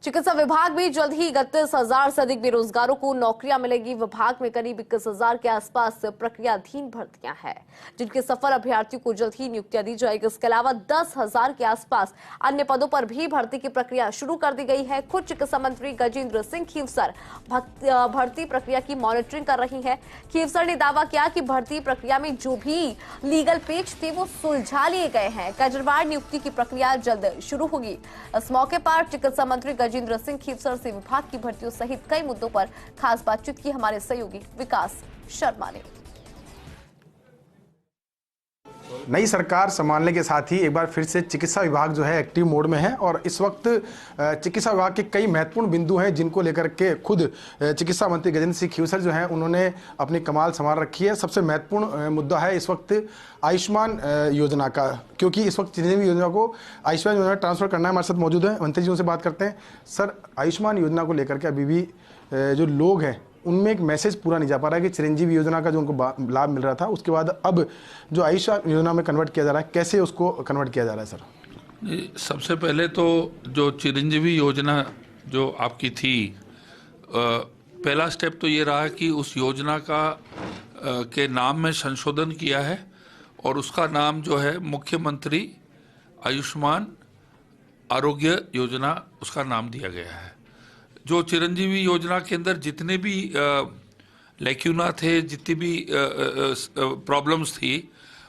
चिकित्सा विभाग में जल्द ही 31,000 से अधिक बेरोजगारों को नौकरियां मिलेगी। विभाग में करीब 21,000 के आसपास प्रक्रियाधीन भर्तियां हैं, जिनके सफल अभ्यर्थियों को जल्द ही नियुक्तियां दी जाएगी। इसके अलावा 10,000 के आसपास अन्य पदों पर भी भर्ती की प्रक्रिया शुरू कर दी गई है। खुद चिकित्सा मंत्री गजेंद्र सिंह खींवसर भर्ती प्रक्रिया की मॉनिटरिंग कर रही है। खींवसर ने दावा किया कि भर्ती प्रक्रिया में जो भी लीगल पेच थे वो सुलझा लिए गए हैं। कजरवाड़ नियुक्ति की प्रक्रिया जल्द शुरू होगी। इस मौके पर चिकित्सा मंत्री गजेंद्र सिंह खींवसर से विभाग की भर्तियों सहित कई मुद्दों पर खास बातचीत की हमारे सहयोगी विकास शर्मा ने। नई सरकार संभालने के साथ ही एक बार फिर से चिकित्सा विभाग जो है एक्टिव मोड में है और इस वक्त चिकित्सा विभाग के कई महत्वपूर्ण बिंदु हैं जिनको लेकर के खुद चिकित्सा मंत्री गजेंद्र सिंह खींवसर जो हैं उन्होंने अपनी कमाल संभाल रखी है। सबसे महत्वपूर्ण मुद्दा है इस वक्त आयुष्मान योजना का, क्योंकि इस वक्त चिरंजीवी योजना को आयुष्मान योजना ट्रांसफर करना है। हमारे साथ मौजूद है मंत्री जी, उनसे बात करते हैं। सर, आयुष्मान योजना को लेकर के अभी भी जो लोग हैं उनमें एक मैसेज पूरा नहीं जा पा रहा है कि चिरंजीवी योजना का जो उनको लाभ मिल रहा था उसके बाद अब जो आयुष्मान योजना में कन्वर्ट किया जा रहा है, कैसे उसको कन्वर्ट किया जा रहा है? सर, सबसे पहले तो जो चिरंजीवी योजना जो आपकी थी, पहला स्टेप तो ये रहा कि उस योजना का के नाम में संशोधन किया है और उसका नाम जो है मुख्यमंत्री आयुष्मान आरोग्य योजना उसका नाम दिया गया है। जो चिरंजीवी योजना के अंदर जितने भी लैक्यूना थे, जितनी भी प्रॉब्लम्स थी,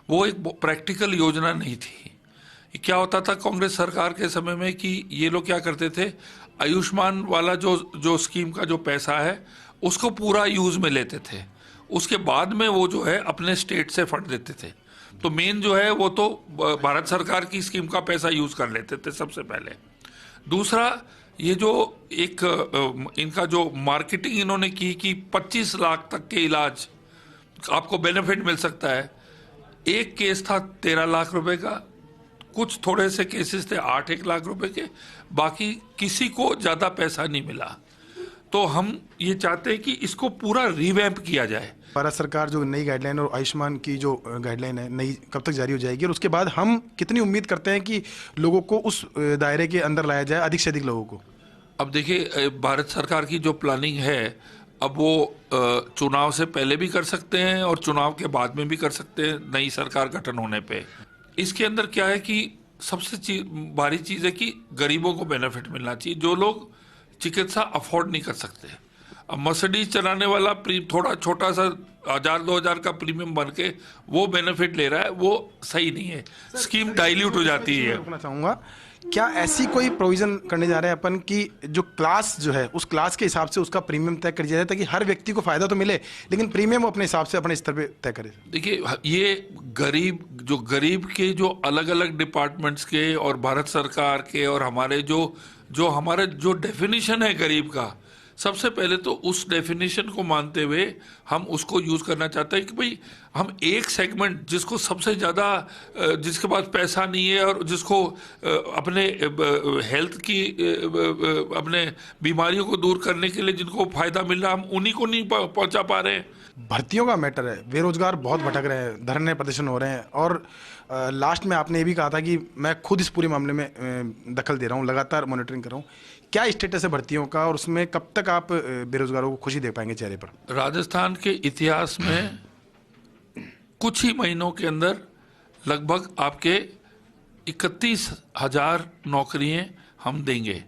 वो एक प्रैक्टिकल योजना नहीं थी। क्या होता था कांग्रेस सरकार के समय में कि ये लोग क्या करते थे, आयुष्मान वाला जो स्कीम का जो पैसा है उसको पूरा यूज में लेते थे, उसके बाद में वो जो है अपने स्टेट से फंड देते थे। तो मेन जो है वो तो भारत सरकार की स्कीम का पैसा यूज कर लेते थे सबसे पहले। दूसरा, ये जो एक इनका जो मार्केटिंग इन्होंने की कि 25 लाख तक के इलाज आपको बेनिफिट मिल सकता है। एक केस था 13 लाख रुपए का, कुछ थोड़े से केसेस थे 8-1 लाख रुपए के, बाकी किसी को ज़्यादा पैसा नहीं मिला। तो हम ये चाहते हैं कि इसको पूरा रिवैम्प किया जाए। भारत सरकार जो नई गाइडलाइन और आयुष्मान की जो गाइडलाइन है नई कब तक जारी हो जाएगी और उसके बाद हम कितनी उम्मीद करते हैं कि लोगों को उस दायरे के अंदर लाया जाए, अधिक से अधिक लोगों को? अब देखिए, भारत सरकार की जो प्लानिंग है, अब वो चुनाव से पहले भी कर सकते हैं और चुनाव के बाद में भी कर सकते हैं नई सरकार गठन होने पे। इसके अंदर क्या है कि सबसे भारी चीज़ है कि गरीबों को बेनिफिट मिलना चाहिए, जो लोग चिकित्सा अफोर्ड नहीं कर सकते। अब मर्सिडीज चलाने वाला थोड़ा छोटा सा 1,000-2,000 का प्रीमियम बन के वो बेनिफिट ले रहा है, वो सही नहीं है। स्कीम डाइल्यूट हो जाती है। रुकना चाहूँगा, क्या ऐसी कोई प्रोविजन करने जा रहे हैं अपन कि जो क्लास जो है उस क्लास के हिसाब से उसका प्रीमियम तय कर दिया जाए ताकि हर व्यक्ति को फायदा तो मिले लेकिन प्रीमियम अपने हिसाब से अपने स्तर पे तय करे? देखिए, ये गरीब के जो अलग अलग डिपार्टमेंट्स के और भारत सरकार के और हमारे जो डेफिनेशन है गरीब का, सबसे पहले तो उस डेफिनेशन को मानते हुए हम उसको यूज करना चाहते हैं कि भाई हम एक सेगमेंट जिसको सबसे ज़्यादा, जिसके पास पैसा नहीं है और जिसको अपने हेल्थ की अपने बीमारियों को दूर करने के लिए जिनको फायदा मिल रहा, हम उन्हीं को नहीं पहुंचा पा रहे हैं। भर्तियों का मैटर है, बेरोजगार बहुत भटक रहे हैं, धरने प्रदर्शन हो रहे हैं और लास्ट में आपने ये भी कहा था कि मैं खुद इस पूरे मामले में दखल दे रहा हूँ, लगातार मॉनिटरिंग कर रहा हूँ। क्या स्टेटस है भर्तियों का और उसमें कब तक आप बेरोजगारों को खुशी दे पाएंगे चेहरे पर? राजस्थान के इतिहास में कुछ ही महीनों के अंदर लगभग आपके 31,000 नौकरियां हम देंगे।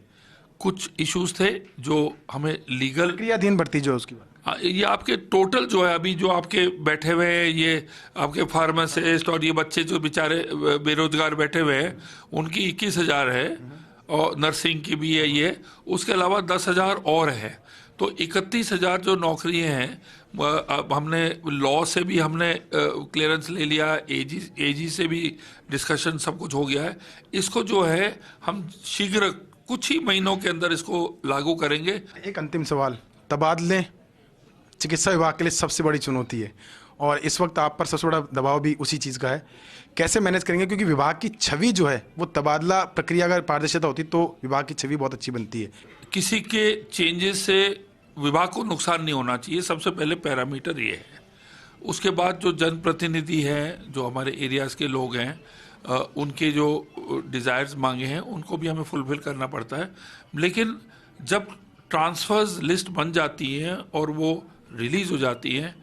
कुछ इश्यूज थे जो हमें लीगल प्रक्रियाधीन भर्ती जो उसकी बात, ये आपके टोटल जो है अभी जो आपके बैठे हुए हैं, ये आपके फार्मासिस्ट और ये बच्चे जो बेचारे बेरोजगार बैठे हुए हैं उनकी 21,000 है और नर्सिंग की भी है ये, उसके अलावा 10,000 और है। तो 31,000 जो नौकरियां हैं, अब हमने लॉ से भी हमने क्लियरेंस ले लिया, एजी से भी डिस्कशन सब कुछ हो गया है। इसको जो है हम शीघ्र कुछ ही महीनों के अंदर इसको लागू करेंगे। एक अंतिम सवाल, तबादले चिकित्सा विभाग के लिए सबसे बड़ी चुनौती है और इस वक्त आप पर सबसे बड़ा दबाव भी उसी चीज़ का है, कैसे मैनेज करेंगे? क्योंकि विभाग की छवि जो है वो तबादला प्रक्रिया अगर पारदर्शिता होती तो विभाग की छवि बहुत अच्छी बनती है। किसी के चेंजेस से विभाग को नुकसान नहीं होना चाहिए, सबसे पहले पैरामीटर ये है। उसके बाद जो जनप्रतिनिधि हैं, जो हमारे एरियाज़ के लोग हैं, उनके जो डिज़ायर्स मांगे हैं उनको भी हमें फुलफिल करना पड़ता है। लेकिन जब ट्रांसफर्स लिस्ट बन जाती हैं और वो रिलीज़ हो जाती हैं,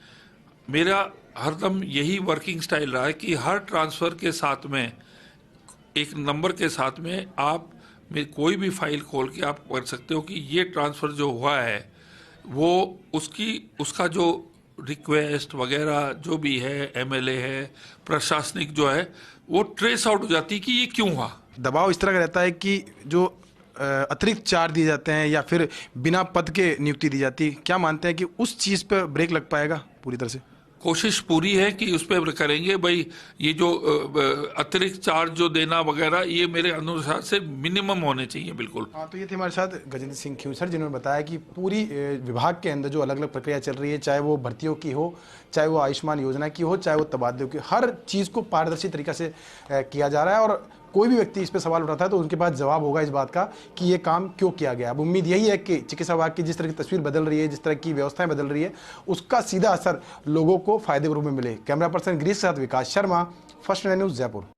मेरा हरदम यही वर्किंग स्टाइल रहा है कि हर ट्रांसफ़र के साथ में एक नंबर के साथ में आप में कोई भी फाइल खोल के आप कर सकते हो कि ये ट्रांसफ़र जो हुआ है वो उसका जो रिक्वेस्ट वगैरह जो भी है, एमएलए है, प्रशासनिक जो है, वो ट्रेस आउट हो जाती है कि ये क्यों हुआ। दबाव इस तरह का रहता है कि जो अतिरिक्त चार्ज दिए जाते हैं या फिर बिना पद के नियुक्ति दी जाती है, क्या मानते हैं कि उस चीज़ पर ब्रेक लग पाएगा पूरी तरह से? कोशिश पूरी है कि उस पर करेंगे भाई। ये जो अतिरिक्त चार्ज जो देना वगैरह, ये मेरे अनुसार से मिनिमम होने चाहिए बिल्कुल। हाँ, तो ये थे हमारे साथ गजेंद्र सिंह खींवसर, जिन्होंने बताया कि पूरी विभाग के अंदर जो अलग अलग प्रक्रिया चल रही है, चाहे वो भर्तियों की हो, चाहे वो आयुष्मान योजना की हो, चाहे वो तबादलों की, हर चीज़ को पारदर्शी तरीका से किया जा रहा है और कोई भी व्यक्ति इस पर सवाल उठाता है तो उनके पास जवाब होगा इस बात का कि ये काम क्यों किया गया। अब उम्मीद यही है कि चिकित्सा विभाग की जिस तरह की तस्वीर बदल रही है, जिस तरह की व्यवस्थाएं बदल रही है, उसका सीधा असर लोगों को फायदे के रूप में मिले। कैमरा पर्सन गिरीश के साथ विकास शर्मा, फर्स्ट न्यूज़ जयपुर।